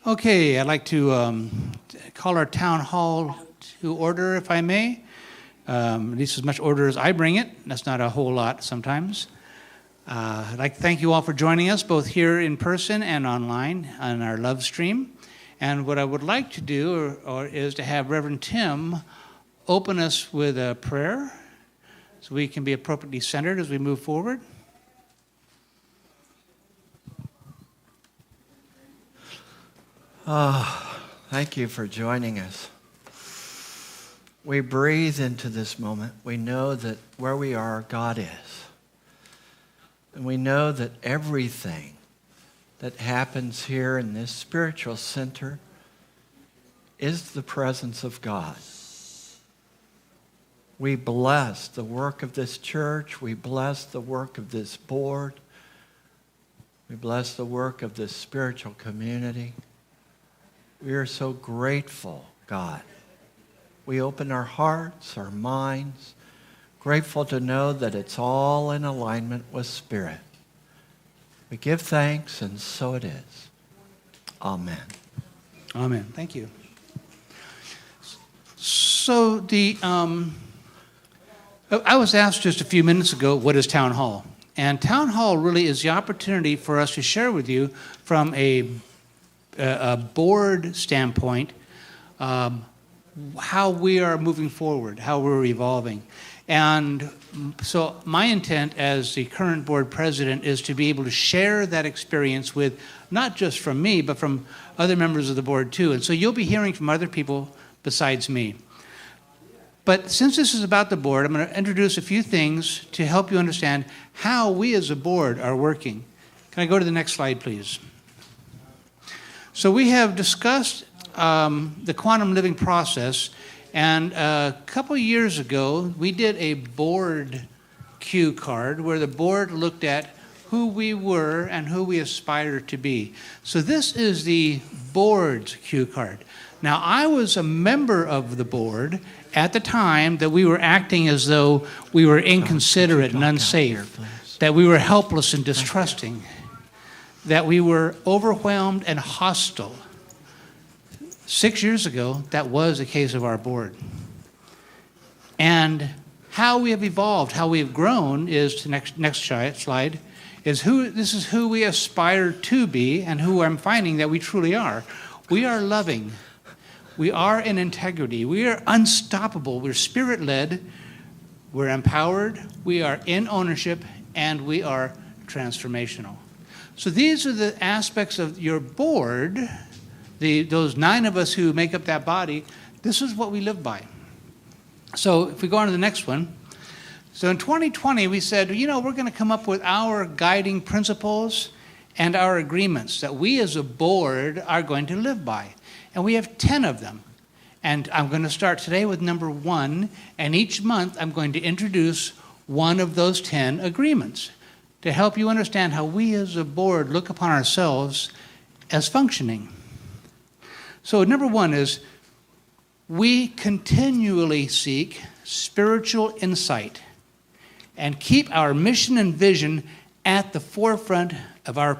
Okay, I'd like to call our town hall to order, if I may. At least as much order as I bring it. That's not a whole lot sometimes. I'd like to thank you all for joining us, both here in person and online on our Love Stream. And what I would like to do is to have Reverend Tim open us with a prayer so we can be appropriately centered as we move forward. Thank you for joining us. We breathe into this moment. We know that where we are, God is. And we know that everything that happens here in this spiritual center is the presence of God. We bless the work of this church. We bless the work of this board. We bless the work of this spiritual community. We are so grateful, God. We open our hearts, our minds, grateful to know that it's all in alignment with Spirit. We give thanks, and so it is. Amen. Amen. Thank you. So I was asked just a few minutes ago, what is Town Hall? And Town Hall really is the opportunity for us to share with you from a board standpoint how we are moving forward, how we're evolving. And so my intent as the current board president is to be able to share that experience with not just from me, but from other members of the board too. And so you'll be hearing from other people besides me. But since this is about the board, I'm going to introduce a few things to help you understand how we as a board are working. Can I go to the next slide, please? So we have discussed the quantum living process, and a couple of years ago, we did a board cue card where the board looked at who we were and who we aspire to be. So this is the board's cue card. Now, I was a member of the board at the time that we were acting as though we were inconsiderate and unsafe, that we were helpless and distrusting, that we were overwhelmed and hostile. 6 years ago, that was the case of our board. And how we have evolved, how we have grown is, next slide, this is who we aspire to be and who I'm finding that we truly are. We are loving. We are in integrity. We are unstoppable. We're spirit-led. We're empowered. We are in ownership, and we are transformational. So these are the aspects of your board, those 9 of us who make up that body. This is what we live by. So if we go on to the next one. So in 2020, we said, we're going to come up with our guiding principles and our agreements that we as a board are going to live by. And we have 10 of them. And I'm going to start today with number 1. And each month, I'm going to introduce one of those 10 agreements to help you understand how we as a board look upon ourselves as functioning. So number 1 is we continually seek spiritual insight and keep our mission and vision at the forefront of our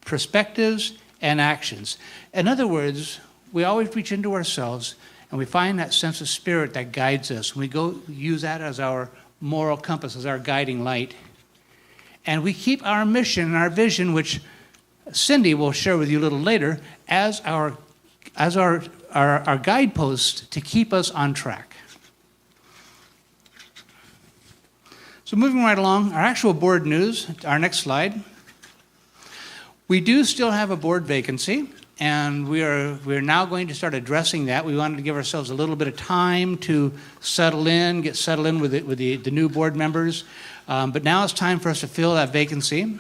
perspectives and actions. In other words, we always reach into ourselves and we find that sense of spirit that guides us. We go use that as our moral compass, as our guiding light. And we keep our mission and our vision, which Cindy will share with you a little later, as our guidepost to keep us on track. So moving right along, our actual board news, our next slide. We do still have a board vacancy, and we're now going to start addressing that. We wanted to give ourselves a little bit of time to get settled in with the new board members. But now it's time for us to fill that vacancy.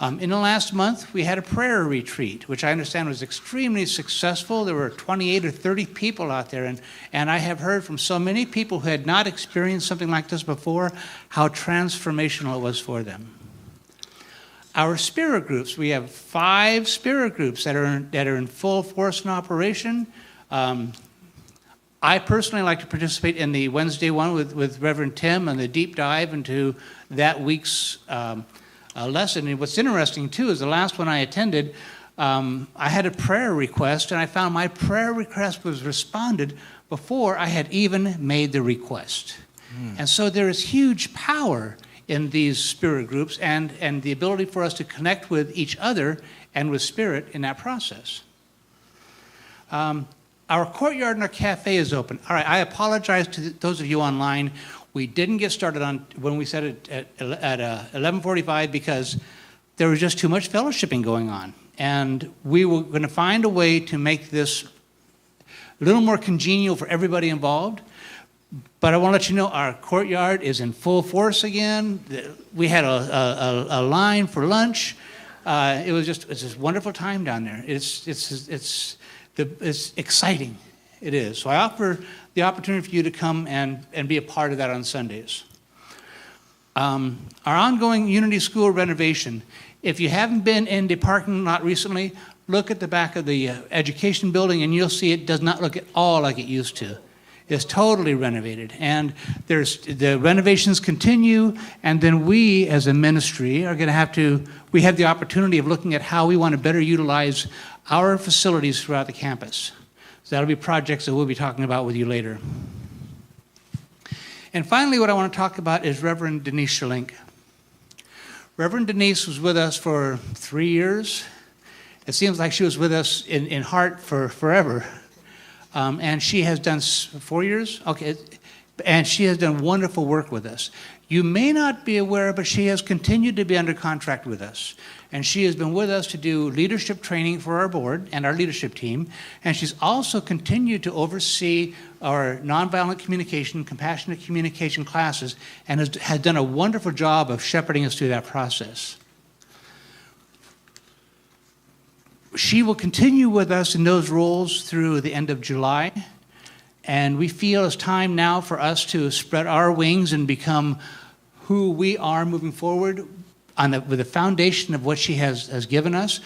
In the last month, we had a prayer retreat, which I understand was extremely successful. There were 28 or 30 people out there, and I have heard from so many people who had not experienced something like this before, how transformational it was for them. Our spirit groups, we have 5 spirit groups that are in full force and operation. I personally like to participate in the Wednesday one with Reverend Tim and the deep dive into that week's lesson. And what's interesting, too, is the last one I attended, I had a prayer request, and I found my prayer request was responded before I had even made the request. And so there is huge power in these spirit groups and the ability for us to connect with each other and with spirit in that process. Our courtyard and our cafe is open. All right, I apologize to those of you online. We didn't get started on when we said it at 11:45 because there was just too much fellowshipping going on. And we were going to find a way to make this a little more congenial for everybody involved. But I want to let you know our courtyard is in full force again. We had a line for lunch. It's just a wonderful time down there. It's exciting. It is. So I offer the opportunity for you to come and be a part of that on Sundays. Our ongoing Unity School renovation. If you haven't been in the parking lot recently, look at the back of the education building and you'll see it does not look at all like it used to. It's totally renovated. And the renovations continue, and then we as a ministry are going to we have the opportunity of looking at how we want to better utilize our facilities throughout the campus. So that'll be projects that we'll be talking about with you later. And finally, what I want to talk about is Reverend Denise Sherlink. Reverend Denise was with us for 3 years. It seems like she was with us in heart for forever. And she has done 4 years? Okay. And she has done wonderful work with us. You may not be aware, but she has continued to be under contract with us. And she has been with us to do leadership training for our board and our leadership team. And she's also continued to oversee our nonviolent communication, compassionate communication classes, and has done a wonderful job of shepherding us through that process. She will continue with us in those roles through the end of July. And we feel it's time now for us to spread our wings and become who we are moving forward with the foundation of what she has given us.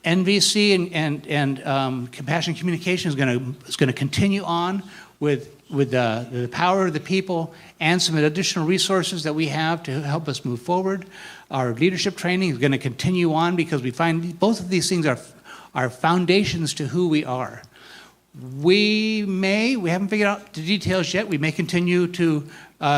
NVC and Compassion Communication is going to continue on with the power of the people and some additional resources that we have to help us move forward. Our leadership training is going to continue on because we find both of these things are foundations to who we are. We haven't figured out the details yet. We may continue to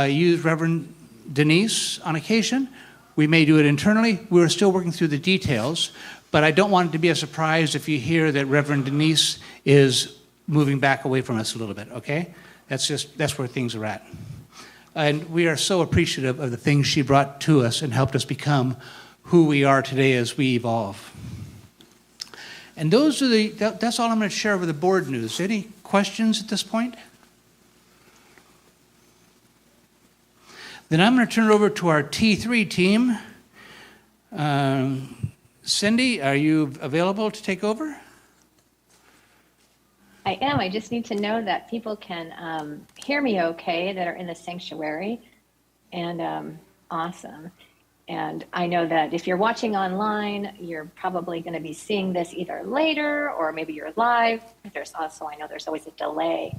use Reverend Denise on occasion. We may do it internally. We're still working through the details, but I don't want it to be a surprise if you hear that Reverend Denise is moving back away from us a little bit, okay? That's where things are at. And we are so appreciative of the things she brought to us and helped us become who we are today as we evolve. And that's all I'm going to share with the board news. Any questions at this point? Then I'm going to turn it over to our T3 team. Cindy, are you available to take over? I am. I just need to know that people can hear me okay that are in the sanctuary. And awesome. And I know that if you're watching online, you're probably going to be seeing this either later or maybe you're live. I know there's always a delay.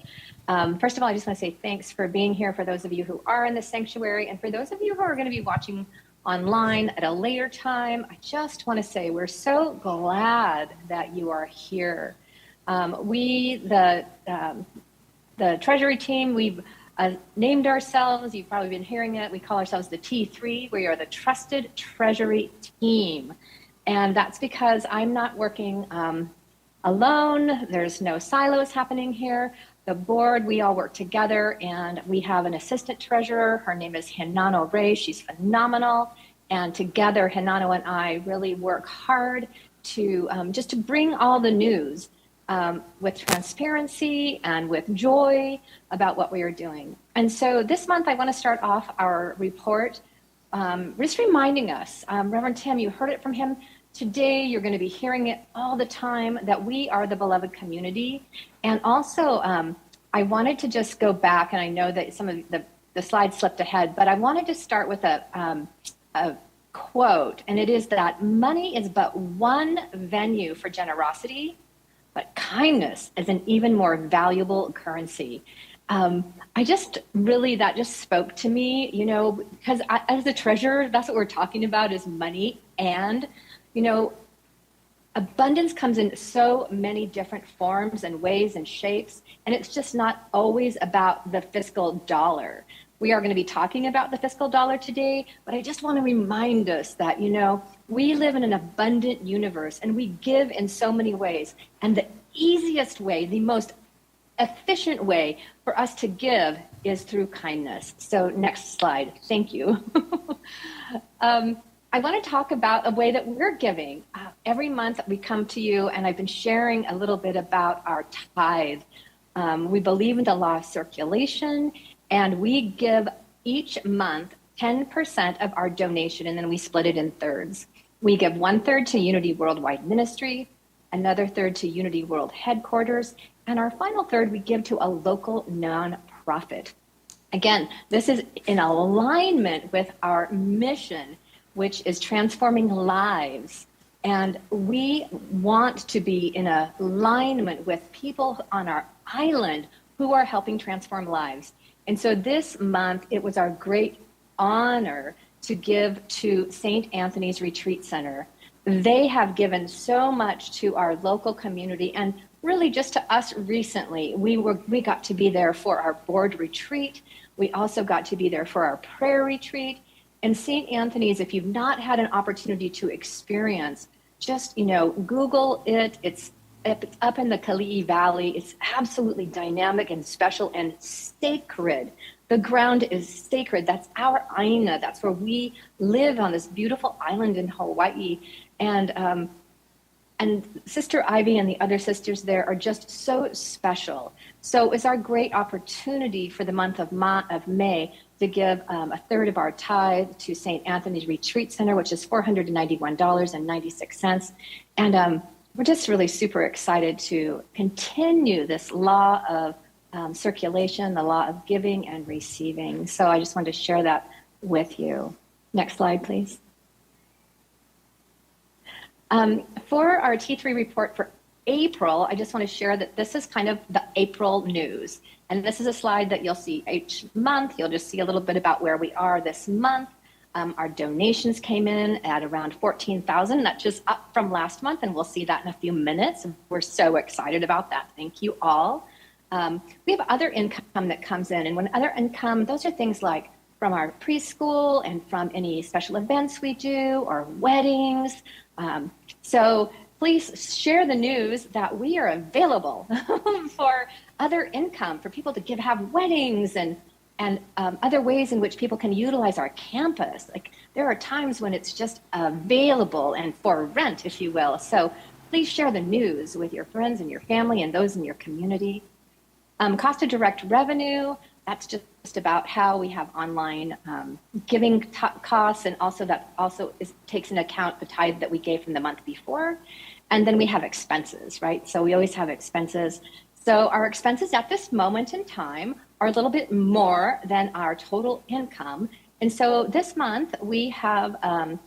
First of all, I just want to say thanks for being here for those of you who are in the sanctuary. And for those of you who are going to be watching online at a later time, I just want to say we're so glad that you are here. The Treasury team, we've named ourselves, you've probably been hearing it, we call ourselves the T3. We are the Trusted Treasury Team. And that's because I'm not working alone. There's no silos happening here. The board, we all work together, and we have an assistant treasurer. Her name is Hinano Ray. She's phenomenal. And together, Hinano and I really work hard to just to bring all the news with transparency and with joy about what we are doing. And so this month, I want to start off our report just reminding us, Reverend Tim, you heard it from him today, you're going to be hearing it all the time, that we are the beloved community. And also, I wanted to just go back, and I know that some of the slides slipped ahead, but I wanted to start with a quote, and it is that money is but one venue for generosity, but kindness is an even more valuable currency. That just spoke to me, because as the treasurer, that's what we're talking about is money. And, abundance comes in so many different forms and ways and shapes, and it's just not always about the fiscal dollar. We are going to be talking about the fiscal dollar today, but I just want to remind us that, we live in an abundant universe and we give in so many ways. And the easiest way, the most efficient way for us to give is through kindness. So next slide. Thank you. I want to talk about a way that we're giving. Every month we come to you, and I've been sharing a little bit about our tithe. We believe in the law of circulation, and we give each month 10% of our donation, and then we split it in thirds. We give 1/3 to Unity Worldwide Ministry, another third to Unity World Headquarters, and our final third we give to a local nonprofit. Again, this is in alignment with our mission, which is transforming lives. And we want to be in alignment with people on our island who are helping transform lives. And so this month, it was our great honor to give to St. Anthony's Retreat Center. They have given so much to our local community, and really just to us recently. We got to be there for our board retreat. We also got to be there for our prayer retreat. And St. Anthony's, if you've not had an opportunity to experience, just, Google it. It's up in the Kalihi Valley. It's absolutely dynamic and special and sacred. The ground is sacred. That's our Aina. That's where we live on this beautiful island in Hawaii. And Sister Ivy and the other sisters there are just so special. So it's our great opportunity for the month of May to give a third of our tithe to St. Anthony's Retreat Center, which is $491.96. And we're just really super excited to continue this law of circulation, the law of giving and receiving. So I just wanted to share that with you. Next slide, please. For our T3 report for April, I just want to share that this is kind of the April news. And this is a slide that you'll see each month. You'll just see a little bit about where we are this month. Our donations came in at around 14,000. That's just up from last month, and we'll see that in a few minutes. We're so excited about that. Thank you all. We have other income that comes in, and when other income, those are things like from our preschool and from any special events we do or weddings. So please share the news that we are available for other income, for people to have weddings and other ways in which people can utilize our campus. Like, there are times when it's just available and for rent, if you will. So please share the news with your friends and your family and those in your community. Cost of direct revenue, that's just about how we have online giving costs, and also that takes into account the tithe that we gave from the month before. And then we have expenses, right? So we always have expenses. So our expenses at this moment in time are a little bit more than our total income. And so this month we have a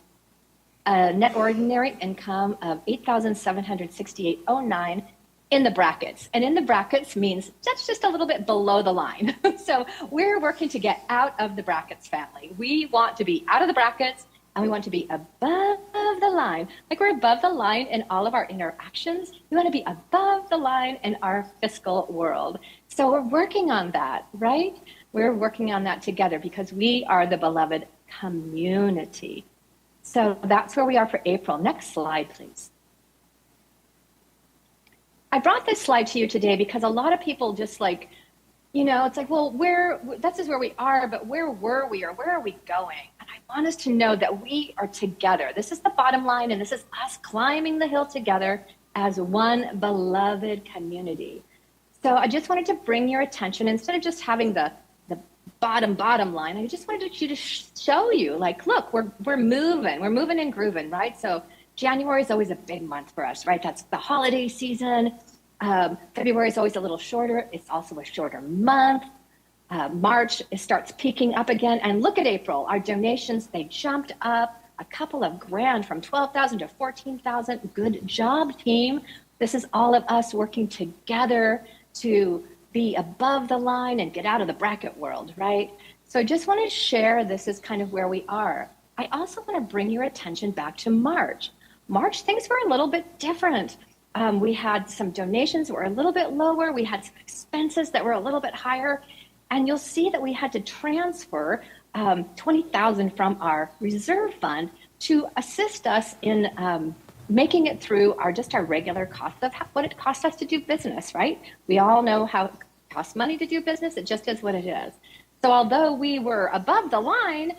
net ordinary income of $8,768.09 in the brackets. And in the brackets means that's just a little bit below the line. So we're working to get out of the brackets, family. We want to be out of the brackets, and we want to be above the line. Like, we're above the line in all of our interactions. We want to be above the line in our fiscal world. So we're working on that, right? We're working on that together because we are the beloved community. So that's where we are for April. Next slide, please. I brought this slide to you today because a lot of people just like, it's like, well, this is where we are, but where were we, or where are we going? And I want us to know that we are together. This is the bottom line, and this is us climbing the hill together as one beloved community. So I just wanted to bring your attention, instead of just having the bottom line, I just wanted to show you, like, look, we're moving and grooving, right? So January is always a big month for us, right? That's the holiday season. February is always a little shorter. It's also a shorter month. March, it starts peaking up again. And look at April. Our donations, they jumped up a couple of grand from 12,000 to 14,000. Good job, team. This is all of us working together to be above the line and get out of the bracket world, right? So I just want to share, this is kind of where we are. I also want to bring your attention back to March. March, things were a little bit different. We had some donations that were a little bit lower. We had some expenses that were a little bit higher. And you'll see that we had to transfer $20,000 from our reserve fund to assist us in making it through our regular cost of what it costs us to do business, right? We all know how it costs money to do business. It just is what it is. So although we were above the line,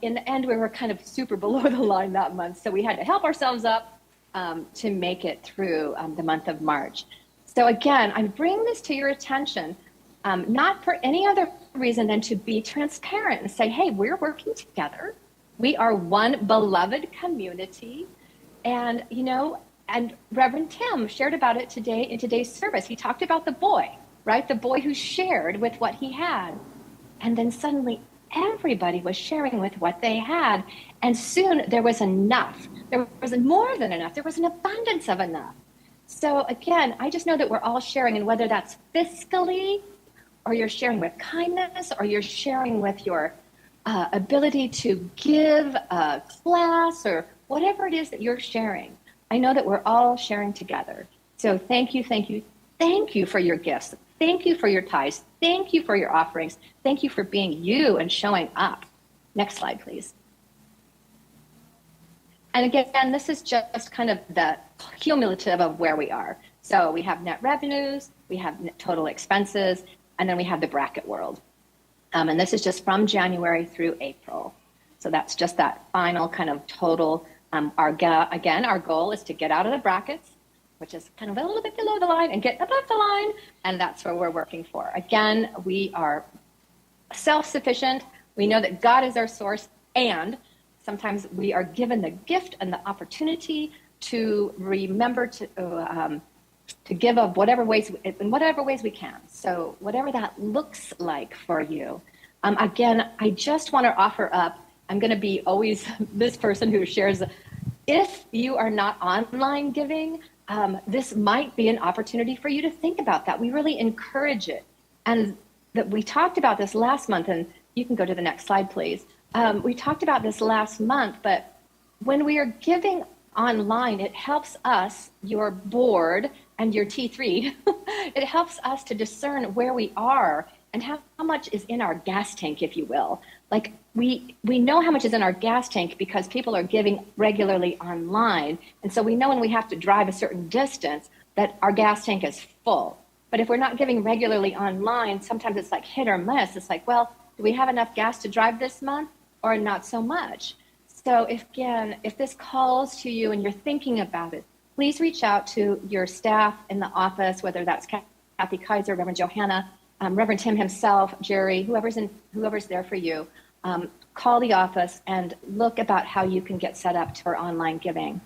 in the end, we were kind of super below the line that month. So we had to help ourselves up to make it through the month of March. So again, I'm bringing this to your attention, not for any other reason than to be transparent and say, hey, we're working together. We are one beloved community. And, and Reverend Tim shared about it today in today's service. He talked about the boy, right? The boy who shared with what he had. And then suddenly everybody was sharing with what they had. And soon there was enough. There was more than enough. There was an abundance of enough. So again, I just know that we're all sharing, and whether that's fiscally, or you're sharing with kindness, or you're sharing with your ability to give a class, or whatever it is that you're sharing, I know that we're all sharing together. So thank you, thank you, thank you for your gifts. Thank you for your tithes. Thank you for your offerings. Thank you for being you and showing up. Next slide, please. And again, this is just kind of the cumulative of where we are. So we have net revenues, we have total expenses, and then we have the bracket world. And this is just from January through April. So that's just that final kind of total. Our goal is to get out of the brackets, which is kind of a little bit below the line, and get above the line, and that's where we're working for. Again, we are self-sufficient. We know that God is our source, and sometimes we are given the gift and the opportunity to remember to give of in whatever ways we can. So whatever that looks like for you. Again, I just want to offer up, I'm going to be always this person who shares, if you are not online giving, this might be an opportunity for you to think about that. We really encourage it. And that we talked about this last month, and you can go to the next slide, please. We talked about this last month, but when we are giving online, it helps us, your board and your T3, it helps us to discern where we are and how much is in our gas tank, if you will. Like we know how much is in our gas tank because people are giving regularly online. And so we know when we have to drive a certain distance that our gas tank is full. But if we're not giving regularly online, sometimes it's like hit or miss. It's like, well, do we have enough gas to drive this month or not so much? So if this calls to you and you're thinking about it, please reach out to your staff in the office, whether that's Kathy Kaiser, Reverend Johanna, Reverend Tim himself, Jerry, whoever's there for you. Call the office and look about how you can get set up for online giving.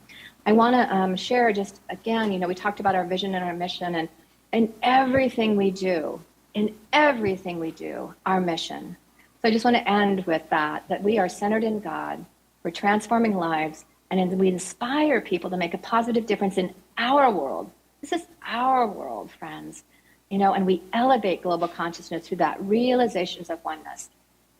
I want to share just again, we talked about our vision and our mission, and in everything we do, our mission. So I just want to end with that we are centered in God, we're transforming lives, and we inspire people to make a positive difference in our world. This is our world, friends. And we elevate global consciousness through that realizations of oneness,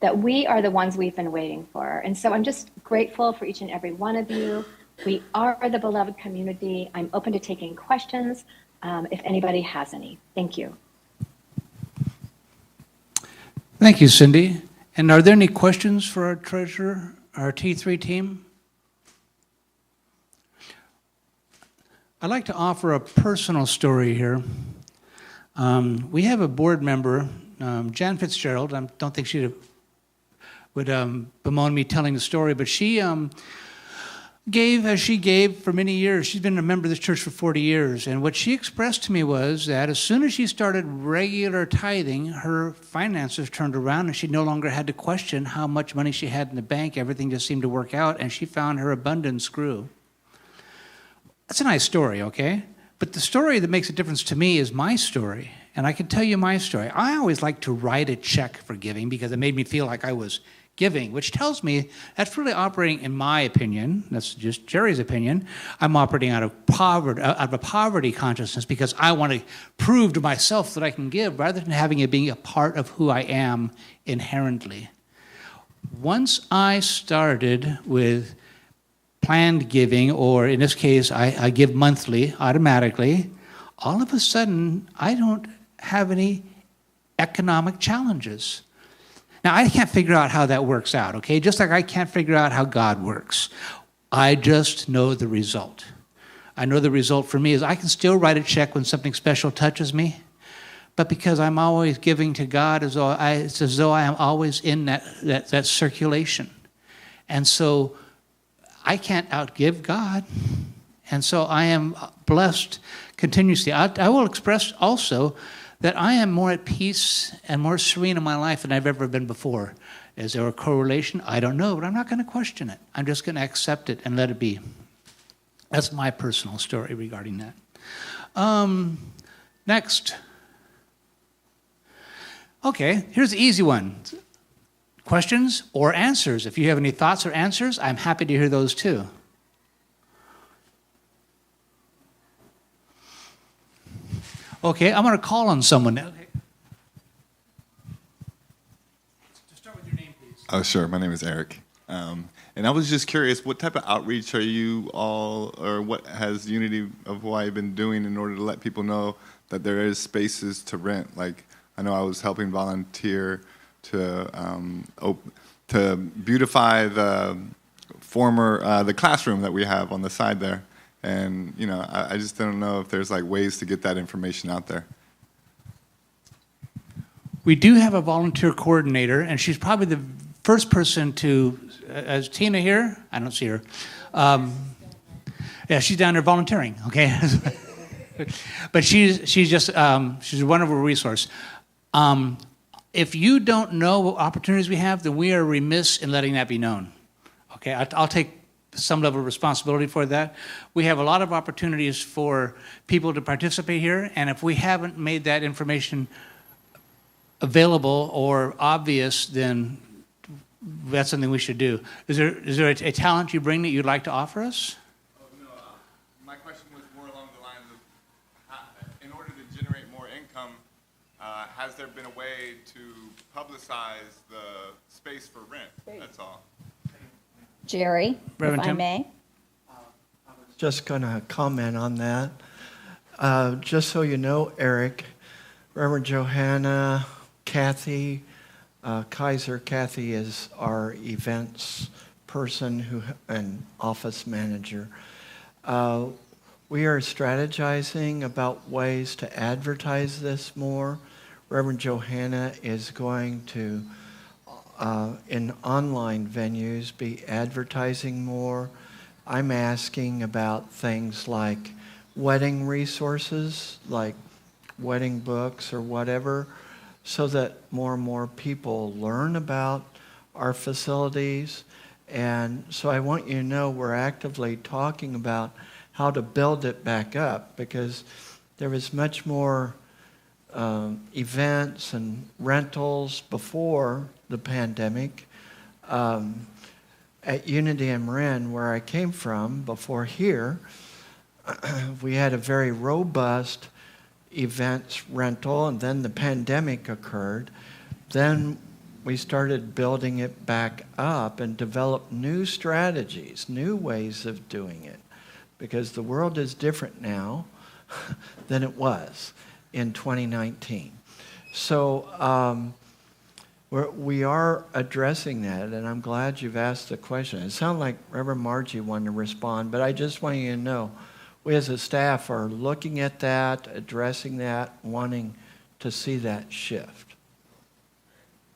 that we are the ones we've been waiting for. And so I'm just grateful for each and every one of you. We are the beloved community. I'm open to taking questions if anybody has any. Thank you. Thank you, Cindy. And are there any questions for our treasurer, our T3 team? I'd like to offer a personal story here. We have a board member, Jan Fitzgerald. I don't think she would bemoan me telling the story, but she gave as she gave for many years. She's been a member of this church for 40 years. And what she expressed to me was that as soon as she started regular tithing, her finances turned around and she no longer had to question how much money she had in the bank. Everything just seemed to work out, and she found her abundance grew. That's a nice story, okay? But the story that makes a difference to me is my story. And I can tell you my story. I always like to write a check for giving because it made me feel like I was giving, which tells me that's really operating, in my opinion, that's just Jerry's opinion, I'm operating out of a poverty consciousness because I want to prove to myself that I can give rather than having it being a part of who I am inherently. Once I started with planned giving, or in this case, I give monthly automatically, all of a sudden, I don't have any economic challenges. Now, I can't figure out how that works out, okay? Just like I can't figure out how God works. I just know the result. I know the result for me is I can still write a check when something special touches me, but because I'm always giving to God, it's as though I am always in that circulation. And so I can't outgive God. And so I am blessed continuously. I will express also that I am more at peace and more serene in my life than I've ever been before. Is there a correlation? I don't know, but I'm not going to question it. I'm just going to accept it and let it be. That's my personal story regarding that. Next. Okay, here's the easy one. Questions or answers. If you have any thoughts or answers, I'm happy to hear those too. Okay, I'm going to call on someone now. Okay. Just start with your name, please. Oh, sure. My name is Eric. And I was just curious, what type of outreach are you all, or what has Unity of Hawaii been doing in order to let people know that there is spaces to rent? Like, I know I was helping volunteer to beautify the the classroom that we have on the side there. And, you know, I just don't know if there's like ways to get that information out there. We do have a volunteer coordinator, and she's probably the first person to, is Tina here? I don't see her. Yeah, she's down there volunteering, okay? But she's just, she's a wonderful resource. If you don't know what opportunities we have, then we are remiss in letting that be known. Okay, I'll take some level of responsibility for that. We have a lot of opportunities for people to participate here, and if we haven't made that information available or obvious, then that's something we should do. Is there a talent you bring that you'd like to offer us? Oh, no, my question was more along the lines of, in order to generate more income, has there been a way to publicize the space for rent? That's all. Jerry, Reverend if I Tim? may. Just going to comment on that. Just so you know, Eric, Reverend Johanna, Kathy, Kaiser. Kathy is our events person and office manager. We are strategizing about ways to advertise this more. Reverend Johanna is going to, in online venues, be advertising more. I'm asking about things like wedding resources, like wedding books or whatever, so that more and more people learn about our facilities. And so I want you to know we're actively talking about how to build it back up, because there was much more events and rentals before the pandemic. At Unity in Marin, where I came from before here, we had a very robust events rental, and then the pandemic occurred. Then we started building it back up and developed new strategies, new ways of doing it, because the world is different now than it was in 2019. So we are addressing that, and I'm glad you've asked the question. It sounded like Reverend Margie wanted to respond, but I just want you to know, we as a staff are looking at that, addressing that, wanting to see that shift.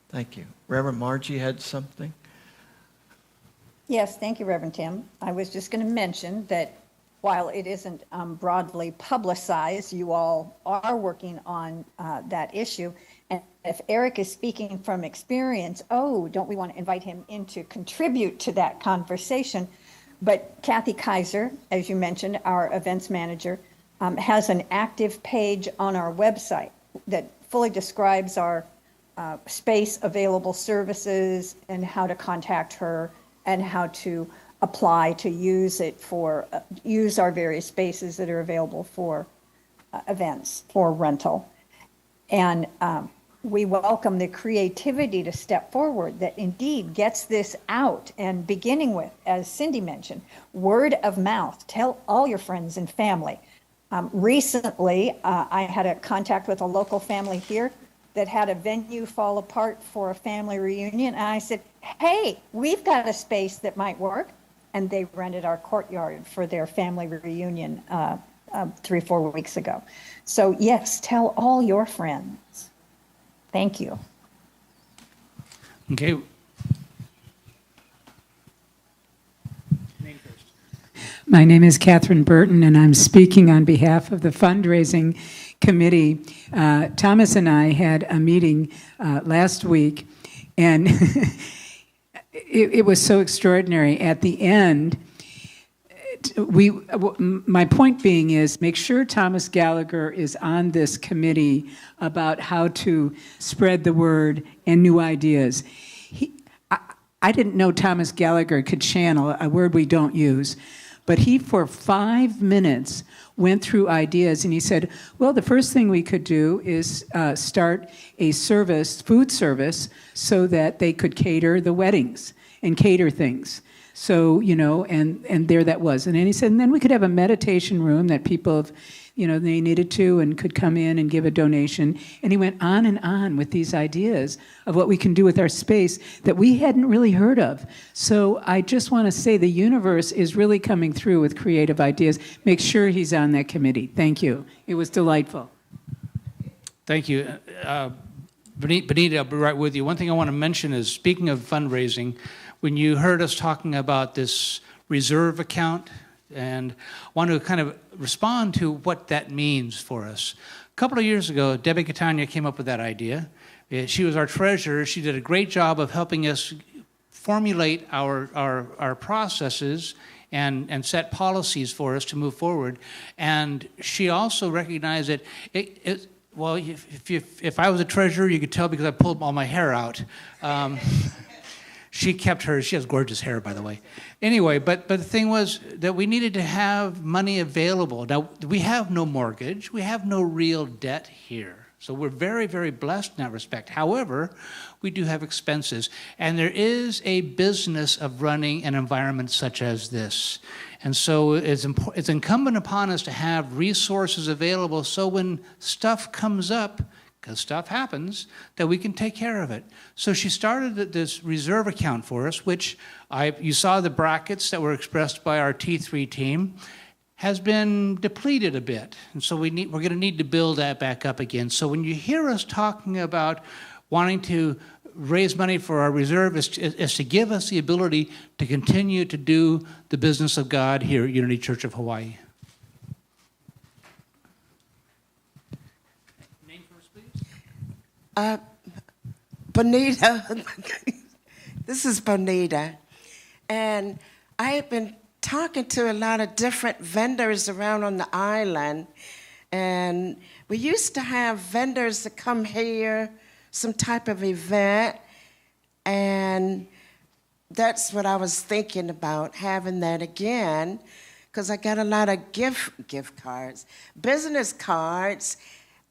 Thank you. Reverend Margie had something? Yes, thank you, Reverend Tim. I was just going to mention that while it isn't broadly publicized, you all are working on that issue. And if Eric is speaking from experience, don't we want to invite him in to contribute to that conversation? But Kathy Kaiser, as you mentioned, our events manager, has an active page on our website that fully describes our space, available services, and how to contact her and how to apply to use it for, use our various spaces that are available for events, for rental. And we welcome the creativity to step forward that indeed gets this out. And beginning with, as Cindy mentioned, word of mouth. Tell all your friends and family. Recently, I had a contact with a local family here that had a venue fall apart for a family reunion. And I said, hey, we've got a space that might work. And they rented our courtyard for their family reunion 3 or 4 weeks ago. So yes, tell all your friends. Thank you. Okay. My name is Catherine Burton, and I'm speaking on behalf of the fundraising committee. Thomas and I had a meeting last week, and it was so extraordinary. At the end, my point being is make sure Thomas Gallagher is on this committee about how to spread the word and new ideas. I didn't know Thomas Gallagher could channel, a word we don't use, but he for 5 minutes went through ideas and he said, well, the first thing we could do is start a food service, so that they could cater the weddings and cater things. So, and there that was. And then he said, and then we could have a meditation room that people, they needed to and could come in and give a donation. And he went on with these ideas of what we can do with our space that we hadn't really heard of. So I just want to say the universe is really coming through with creative ideas. Make sure he's on that committee. Thank you. It was delightful. Thank you. Benita, I'll be right with you. One thing I want to mention is, speaking of fundraising, when you heard us talking about this reserve account, and want to kind of respond to what that means for us. A couple of years ago, Debbie Catania came up with that idea. She was our treasurer. She did a great job of helping us formulate our processes and set policies for us to move forward. And she also recognized that well, if I was a treasurer, you could tell because I pulled all my hair out. She kept hers. She has gorgeous hair, by the way. Anyway, but the thing was that we needed to have money available. Now, we have no mortgage. We have no real debt here. So we're very, very blessed in that respect. However, we do have expenses. And there is a business of running an environment such as this. And so it's incumbent upon us to have resources available so when stuff comes up, because stuff happens, that we can take care of it. So she started this reserve account for us, which you saw the brackets that were expressed by our T3 team, has been depleted a bit. And so we're going to need to build that back up again. So when you hear us talking about wanting to raise money for our reserve, is to give us the ability to continue to do the business of God here at Unity Church of Hawaii. Bonita, this is Bonita, and I have been talking to a lot of different vendors around on the island, and we used to have vendors that come here, some type of event, and that's what I was thinking about, having that again, because I got a lot of gift cards, business cards,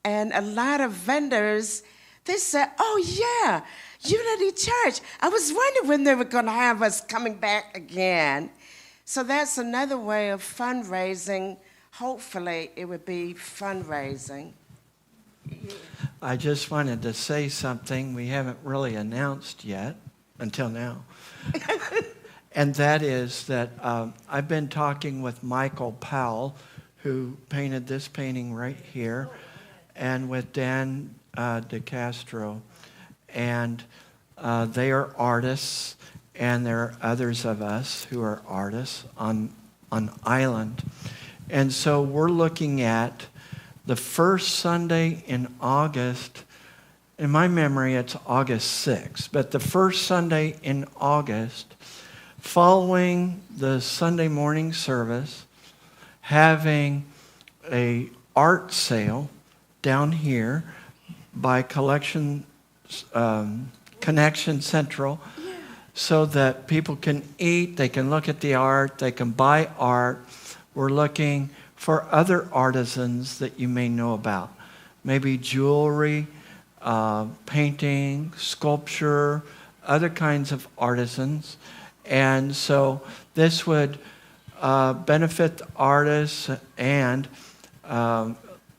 and a lot of vendors. They said, oh, yeah, Unity Church. I was wondering when they were going to have us coming back again. So that's another way of fundraising. Hopefully, it would be fundraising. Yeah. I just wanted to say something we haven't really announced yet, until now. And that is that I've been talking with Michael Powell, who painted this painting right here, and with Dan DeCastro, and they are artists, and there are others of us who are artists on island. And so we're looking at the first Sunday in August. In my memory, it's August 6th, but the first Sunday in August, following the Sunday morning service, having a art sale down here by Connection Central, so that people can eat, they can look at the art, they can buy art. We're looking for other artisans that you may know about. Maybe jewelry, painting, sculpture, other kinds of artisans. And so this would benefit the artists, and at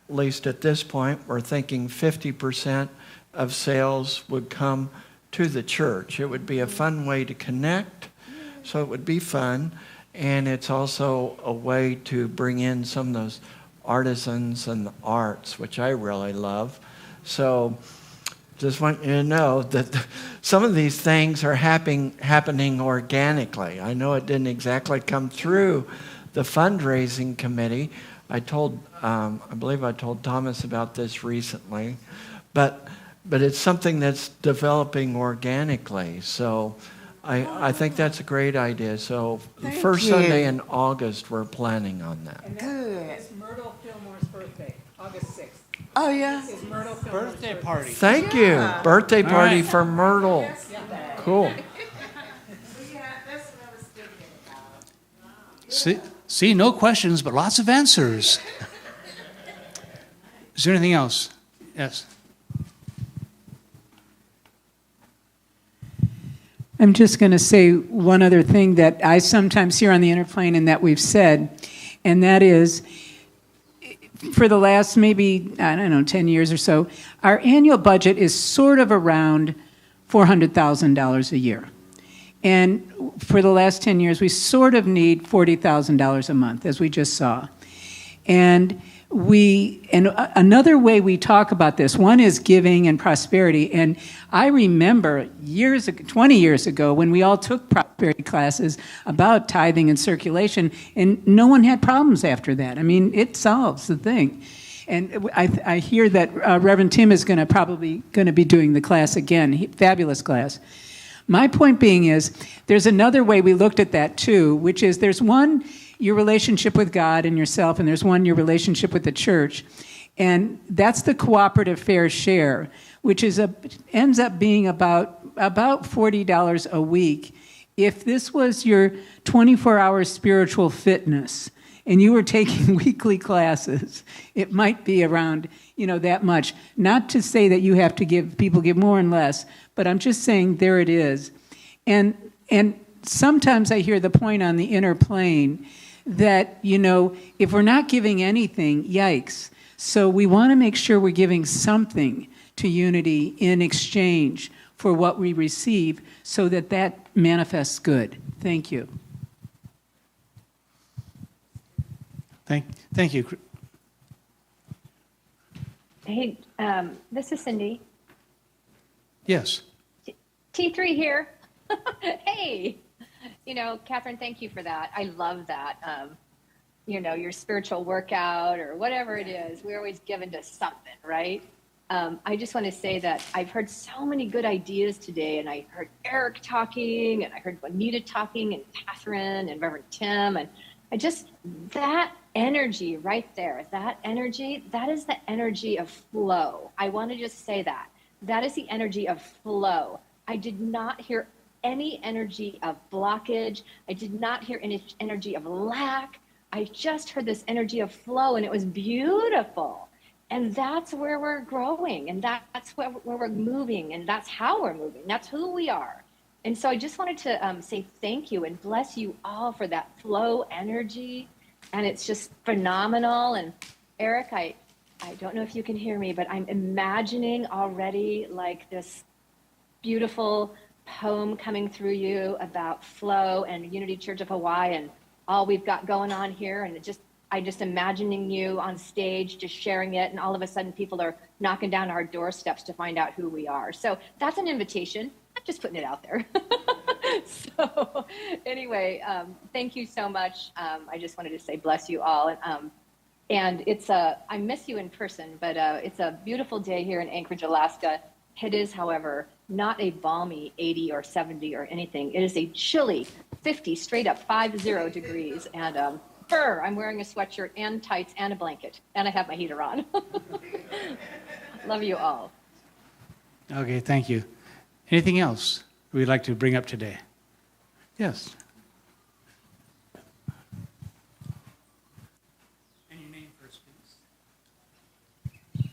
least at this point, we're thinking 50% of sales would come to the church. It would be a fun way to connect, so it would be fun. And it's also a way to bring in some of those artisans and the arts, which I really love. So just want you to know that some of these things are happening organically. I know it didn't exactly come through the fundraising committee. I believe I told Thomas about this recently, but it's something that's developing organically. So I think that's a great idea. So the first you. Sunday in August, we're planning on that. Good. It's Myrtle Fillmore's birthday, August 6th. Oh, yeah? It's Myrtle Fillmore's Birthday party. Thank you. Birthday party right. for Myrtle. Cool. See, no questions, but lots of answers. Is there anything else? Yes. I'm just going to say one other thing that I sometimes hear on the interplane and that we've said, and that is, for the last maybe, 10 years or so, our annual budget is sort of around $400,000 a year. And for the last 10 years, we sort of need $40,000 a month, as we just saw. And another way we talk about this, one is giving and prosperity. And I remember 20 years ago, when we all took prosperity classes about tithing and circulation, and no one had problems after that. I mean, it solves the thing. And I hear that Reverend Tim is probably going to be doing the class again. Fabulous class. My point being is, there's another way we looked at that too, which is there's one, your relationship with God and yourself, and there's one, your relationship with the church. And that's the cooperative fair share, which ends up being about $40 a week. If this was your 24-hour spiritual fitness and you were taking weekly classes, it might be around, that much. Not to say that you have to people give more and less, but I'm just saying there it is. And sometimes I hear the point on the inner plane that, if we're not giving anything, yikes. So we want to make sure we're giving something to Unity in exchange for what we receive so that manifests good. Thank you. Thank you. Hey, this is Cindy. Yes. T3 here. Hey, Catherine, thank you for that. I love that. Your spiritual workout or whatever it is, we're always given to something, right? I just want to say that I've heard so many good ideas today, and I heard Eric talking, and I heard Juanita talking, and Catherine, and Reverend Tim, and that energy right there, that is the energy of flow. I want to just say that. That is the energy of flow. I did not hear any energy of blockage. I did not hear any energy of lack. I just heard this energy of flow, and it was beautiful. And that's where we're growing, and that's where we're moving, and that's how we're moving. That's who we are. And so I just wanted to say thank you and bless you all for that flow energy. And it's just phenomenal. And Eric, I don't know if you can hear me, but I'm imagining already like this beautiful poem coming through you about flow and Unity Church of Hawaii and all we've got going on here. And I'm just imagining you on stage, just sharing it. And all of a sudden people are knocking down our doorsteps to find out who we are. So that's an invitation. I'm just putting it out there. So anyway, thank you so much. I just wanted to say bless you all. And I miss you in person, but it's a beautiful day here in Anchorage, Alaska. It is, however, not a balmy 80 or 70 or anything. It is a chilly 50, straight up 50 degrees. And I'm wearing a sweatshirt and tights and a blanket, and I have my heater on. Love you all. Okay, thank you. Anything else we'd like to bring up today? Yes. And your name first, please.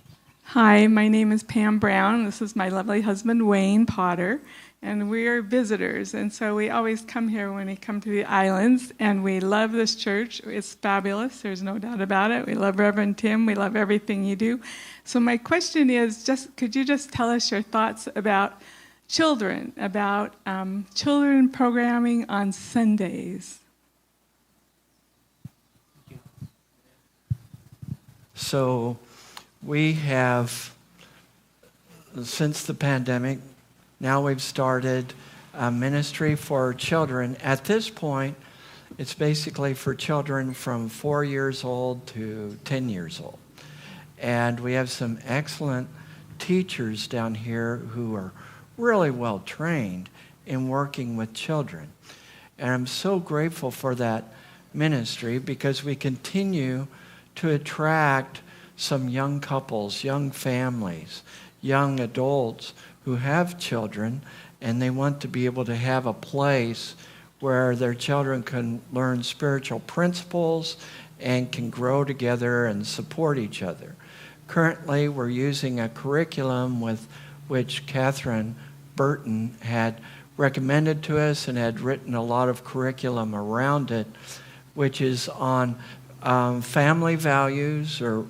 Hi, my name is Pam Brown. This is my lovely husband, Wayne Potter, and we are visitors. And so we always come here when we come to the islands, and we love this church. It's fabulous. There's no doubt about it. We love Reverend Tim. We love everything you do. So my question is, could you just tell us your thoughts about children, about children programming on Sundays? So we have, since the pandemic, now we've started a ministry for children. At this point, it's basically for children from 4 years old to 10 years old. And we have some excellent teachers down here who are really well trained in working with children. And I'm so grateful for that ministry because we continue to attract some young couples, young families, young adults who have children, and they want to be able to have a place where their children can learn spiritual principles and can grow together and support each other. Currently, we're using a curriculum with which Catherine Burton had recommended to us and had written a lot of curriculum around it, which is on family values or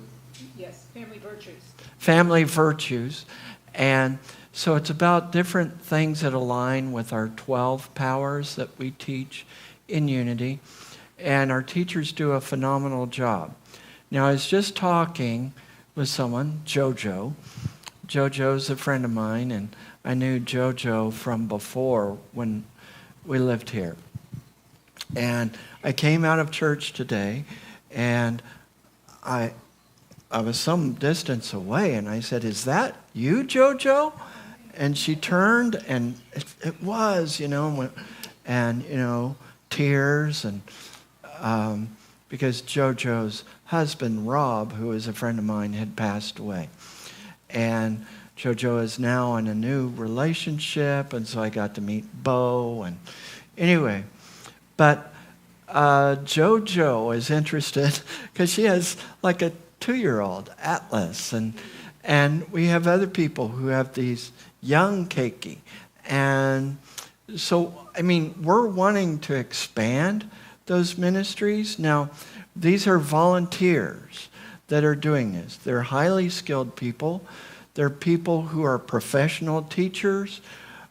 family virtues. And so it's about different things that align with our 12 powers that we teach in Unity. And our teachers do a phenomenal job. Now, I was just talking with someone, Jojo. Jojo's a friend of mine, and I knew Jojo from before when we lived here. And I came out of church today, and I was some distance away, and I said, "Is that you, Jojo?" And she turned, and it was, and tears, and because Jojo's husband, Rob, who is a friend of mine, had passed away. And Jojo is now in a new relationship, and so I got to meet Bo, and anyway, but Jojo is interested because she has like a 2-year-old, Atlas, and we have other people who have these young Keiki. And so, we're wanting to expand those ministries. Now, these are volunteers that are doing this. They're highly skilled people. They're people who are professional teachers,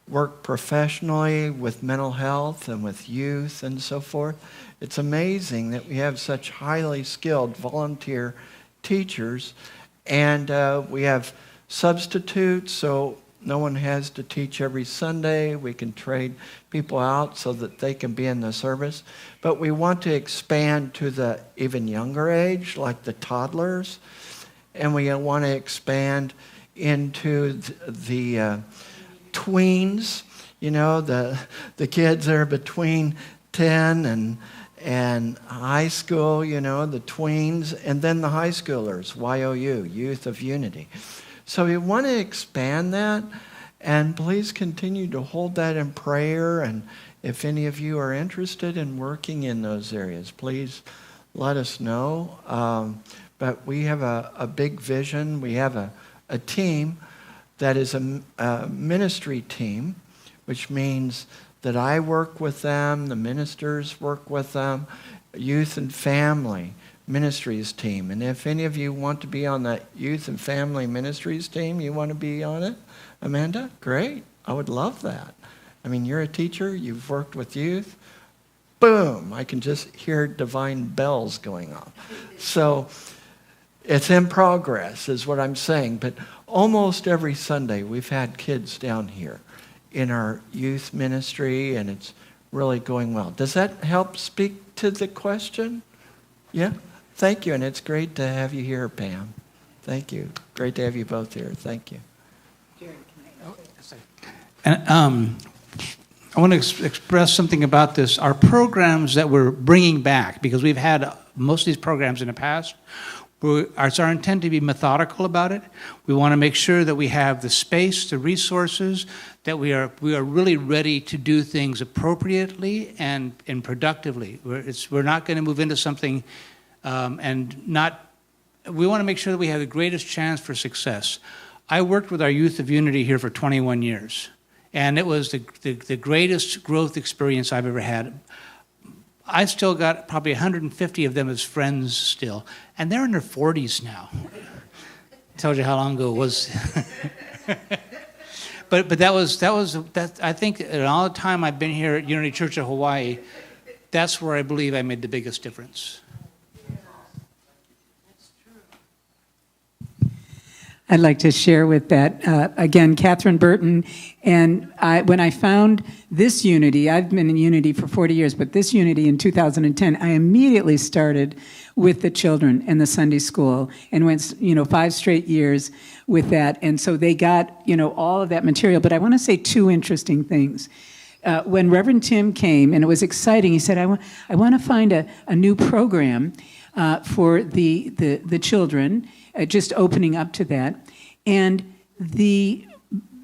work professionally with mental health and with youth and so forth. It's amazing that we have such highly skilled volunteer teachers, and we have substitutes, so no one has to teach every Sunday. We can trade people out so that they can be in the service. But we want to expand to the even younger age, like the toddlers, and we want to expand into the tweens, the kids that are between 10 and high school, the tweens, and then the high schoolers, YOU, Youth of Unity. So we want to expand that, and please continue to hold that in prayer. And if any of you are interested in working in those areas, please let us know. But we have a big vision. We have a team that is a ministry team, which means that I work with them, the ministers work with them, youth and family ministries team. And if any of you want to be on that youth and family ministries team, you want to be on it, Amanda? Great. I would love that. You're a teacher, you've worked with youth. Boom, I can just hear divine bells going off. So it's in progress is what I'm saying. But almost every Sunday we've had kids down here in our youth ministry, and it's really going well. Does that help speak to the question? Yeah? Thank you, and it's great to have you here, Pam. Thank you. Great to have you both here. Thank you. And I want to express something about this. Our programs that we're bringing back, because we've had most of these programs in the past, it's our intent to be methodical about it. We want to make sure that we have the space, the resources, that we are really ready to do things appropriately and productively. We're not going to move into something and not we want to make sure that we have the greatest chance for success. I worked with our Youth of Unity here for 21 years, and it was the greatest growth experience I've ever had. I still got probably 150 of them as friends still, and they're in their 40s now. Tells you how long ago it was. But that I think in all the time I've been here at Unity Church of Hawaii, that's where I believe I made the biggest difference. I'd like to share with that, again, Catherine Burton, and when I found this Unity, I've been in Unity for 40 years, but this Unity in 2010, I immediately started with the children and the Sunday school and went, 5 straight years with that. And so they got, all of that material. But I want to say 2 interesting things. When Reverend Tim came, and it was exciting, he said, I want to find a new program for the children, just opening up to that. And the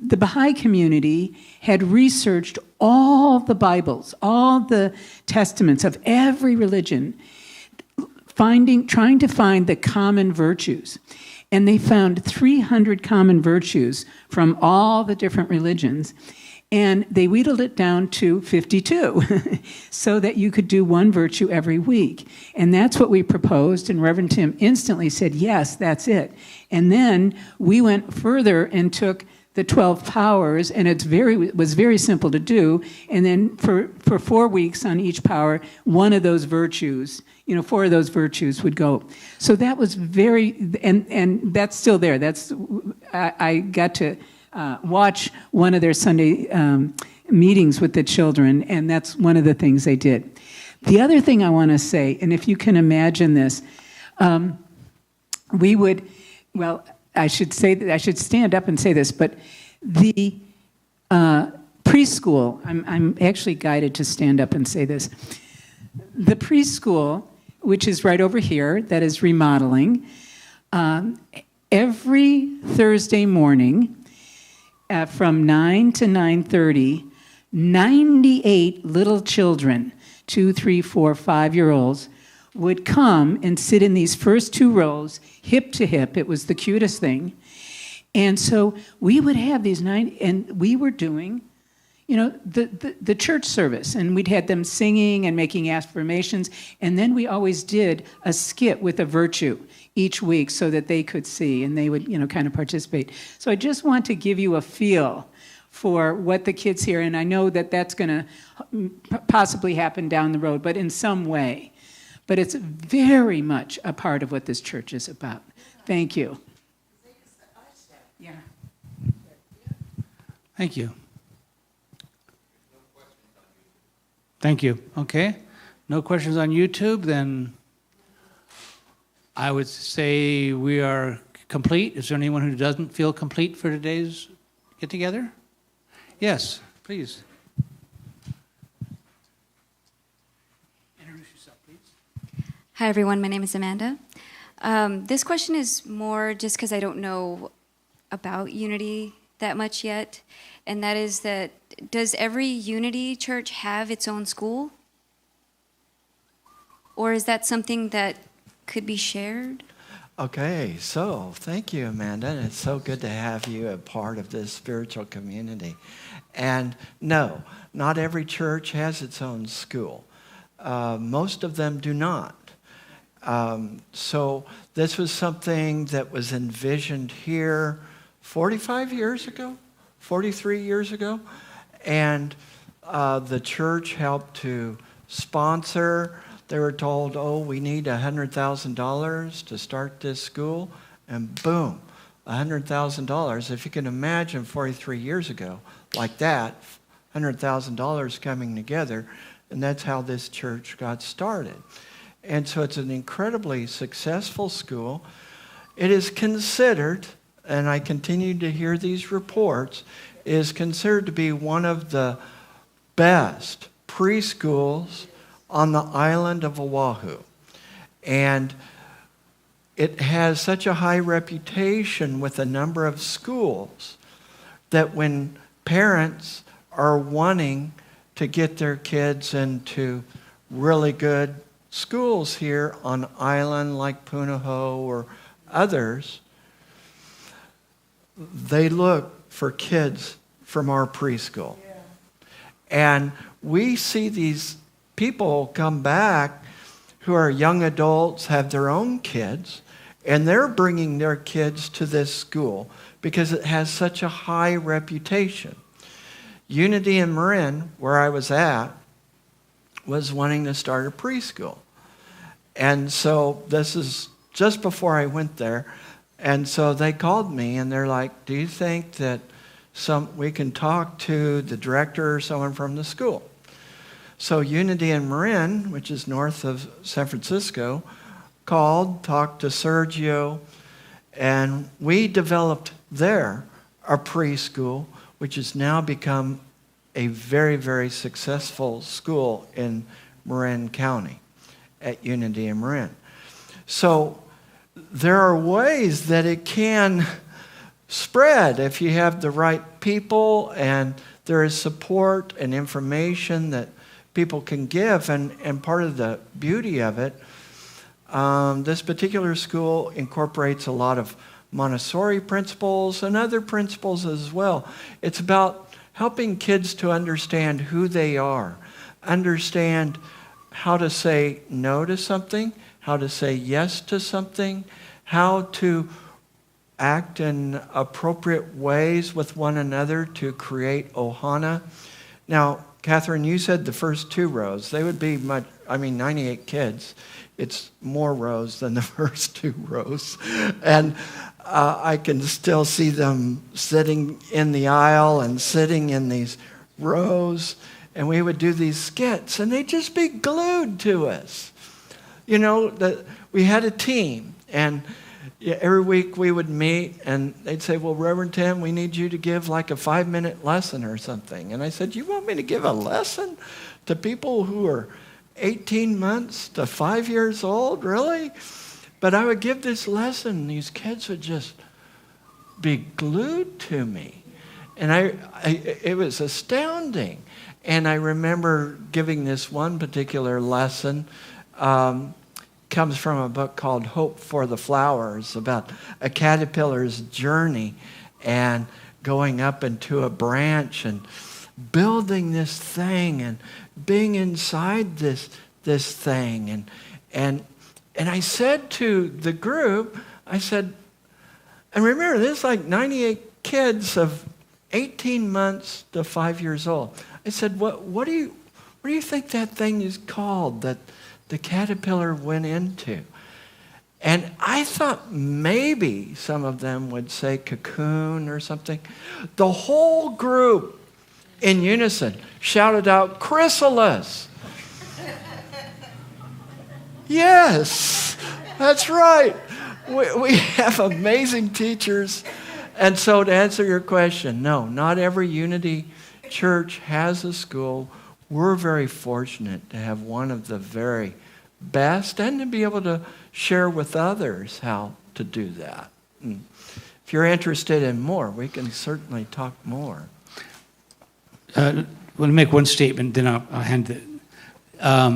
Baha'i community had researched all the Bibles, all the testaments of every religion, trying to find the common virtues. And they found 300 common virtues from all the different religions. And they wheedled it down to 52 so that you could do one virtue every week. And that's what we proposed, and Reverend Tim instantly said, yes, that's it. And then we went further and took the 12 powers, and it was very simple to do. And then for 4 weeks on each power, one of those virtues, 4 of those virtues would go. So that was and that's still there. I got to watch one of their Sunday meetings with the children, and that's one of the things they did. The other thing I want to say, and if you can imagine this, I should stand up and say this, but the preschool, I'm actually guided to stand up and say this. The preschool, which is right over here, that is remodeling, every Thursday morning, from 9 to 9:30, 98 little children, 2, 3, 4, 5-year-olds, would come and sit in these first 2 rows, hip to hip. It was the cutest thing. And so we would have these 9, and we were doing, the church service, and we'd had them singing and making affirmations, and then we always did a skit with a virtue each week so that they could see and they would, kind of participate. So I just want to give you a feel for what the kids hear, and I know that that's going to possibly happen down the road, but in some way. But it's very much a part of what this church is about. Thank you. Yeah. Thank you. Thank you. Okay. No questions on YouTube, then I would say we are complete. Is there anyone who doesn't feel complete for today's get-together? Yes, please. Introduce yourself, please. Hi, everyone. My name is Amanda. This question is more just because I don't know about Unity that much yet, and that is that does every Unity church have its own school? Or is that something that could be shared? Okay, so thank you, Amanda. And it's so good to have you a part of this spiritual community. And no, not every church has its own school. Most of them do not. So this was something that was envisioned here 45 years ago, 43 years ago. And the church helped to sponsor. They were told, we need $100,000 to start this school. And boom, $100,000. If you can imagine 43 years ago, like that, $100,000 coming together. And that's how this church got started. And so it's an incredibly successful school. It is considered, and I continue to hear these reports, is considered to be one of the best preschools on the island of Oahu. And it has such a high reputation with a number of schools that when parents are wanting to get their kids into really good schools here on an island like Punahou or others, they look for kids from our preschool. And we see these people come back who are young adults, have their own kids, and they're bringing their kids to this school because it has such a high reputation. Unity in Marin, where I was at, was wanting to start a preschool. And so this is just before I went there. And so they called me and they're like, do you think that we can talk to the director or someone from the school? So Unity in Marin, which is north of San Francisco, called, talked to Sergio, and we developed there a preschool, which has now become a very, very successful school in Marin County at Unity in Marin. So there are ways that it can spread if you have the right people and there is support and information that people can give. And part of the beauty of it, this particular school incorporates a lot of Montessori principles and other principles as well. It's about helping kids to understand who they are, understand how to say no to something, how to say yes to something, how to act in appropriate ways with one another to create ohana. Now, Catherine, you said the first 2 rows. They would be 98 kids. It's more rows than the first 2 rows. And I can still see them sitting in the aisle and sitting in these rows. And we would do these skits, and they'd just be glued to us. You know, we had a team, and every week we would meet, and they'd say, well, Reverend Tim, we need you to give like a 5-minute lesson or something. And I said, you want me to give a lesson to people who are 18 months to 5 years old? Really? But I would give this lesson, and these kids would just be glued to me. And it was astounding. And I remember giving this one particular lesson, comes from a book called Hope for the Flowers, about a caterpillar's journey and going up into a branch and building this thing and being inside this thing. And I said to the group, I said, and remember, there's like 98 kids of 18 months to 5 years old. I said, what do you think that thing is called that the caterpillar went into? And I thought maybe some of them would say cocoon or something. The whole group in unison shouted out, chrysalis. Yes, that's right. We have amazing teachers. And so to answer your question, no, not every Unity church has a school. We're very fortunate to have one of the very best and to be able to share with others how to do that. And if you're interested in more, we can certainly talk more. I want to make one statement, then I'll hand it. I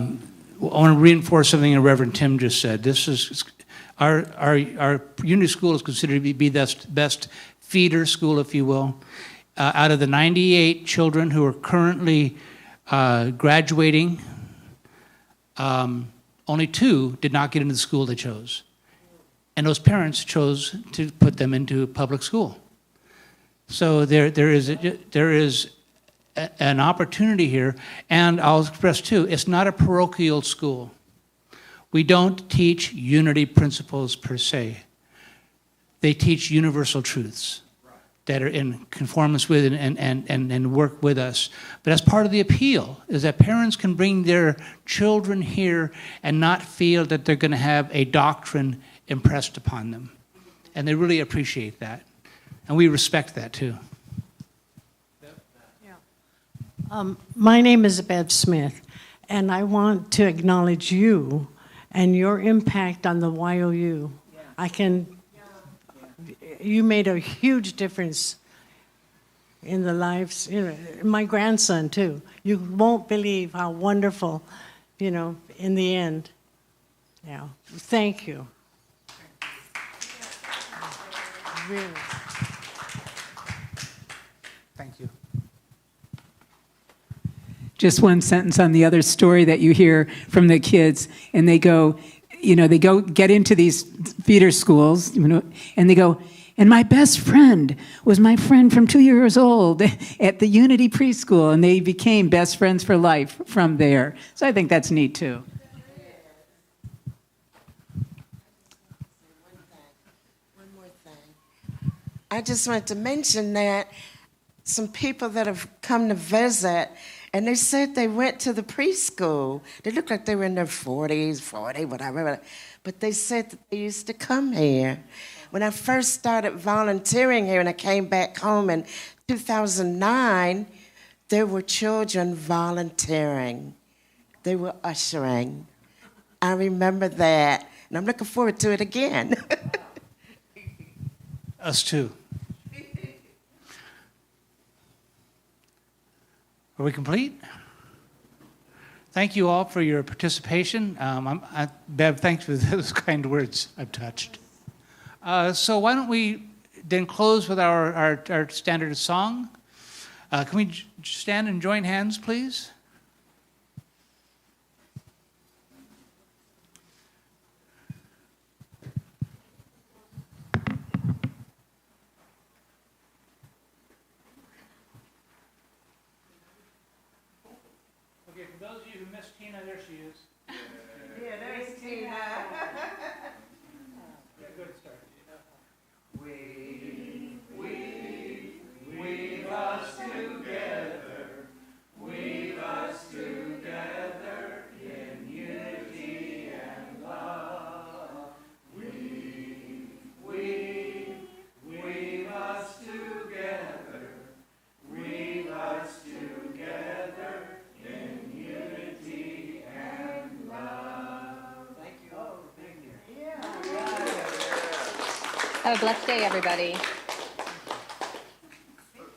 want to reinforce something that Reverend Tim just said. This is our Unity School is considered to be the best feeder school, if you will. Out of the 98 children who are currently graduating, only 2 did not get into the school they chose. And those parents chose to put them into public school. So there is an opportunity here, and I'll express too, it's not a parochial school. We don't teach unity principles per se. They teach universal truths that are in conformance with and work with us. But that's part of the appeal, is that parents can bring their children here and not feel that they're going to have a doctrine impressed upon them. And they really appreciate that. And we respect that too. My name is Bev Smith, and I want to acknowledge you and your impact on the YOU. You made a huge difference in the lives, my grandson too. You won't believe how wonderful, in the end. Yeah. Thank you. Really. Thank you. Just one sentence on the other story that you hear from the kids, and they go get into these feeder schools, and they go, and my best friend was my friend from 2 years old at the Unity Preschool, and they became best friends for life from there. So I think that's neat too. One more thing. I just wanted to mention that some people that have come to visit, and they said they went to the preschool. They looked like they were in their 40s, 40, whatever. But they said that they used to come here. When I first started volunteering here and I came back home in 2009, there were children volunteering. They were ushering. I remember that, and I'm looking forward to it again. Us too. Are we complete? Thank you all for your participation. Bev, thanks for those kind words I've touched. So why don't we then close with our standard song? Can we stand and join hands, please? Okay, for those of you who missed Tina, there she is. Yeah, there's Tina. Good start. Have a blessed day, everybody.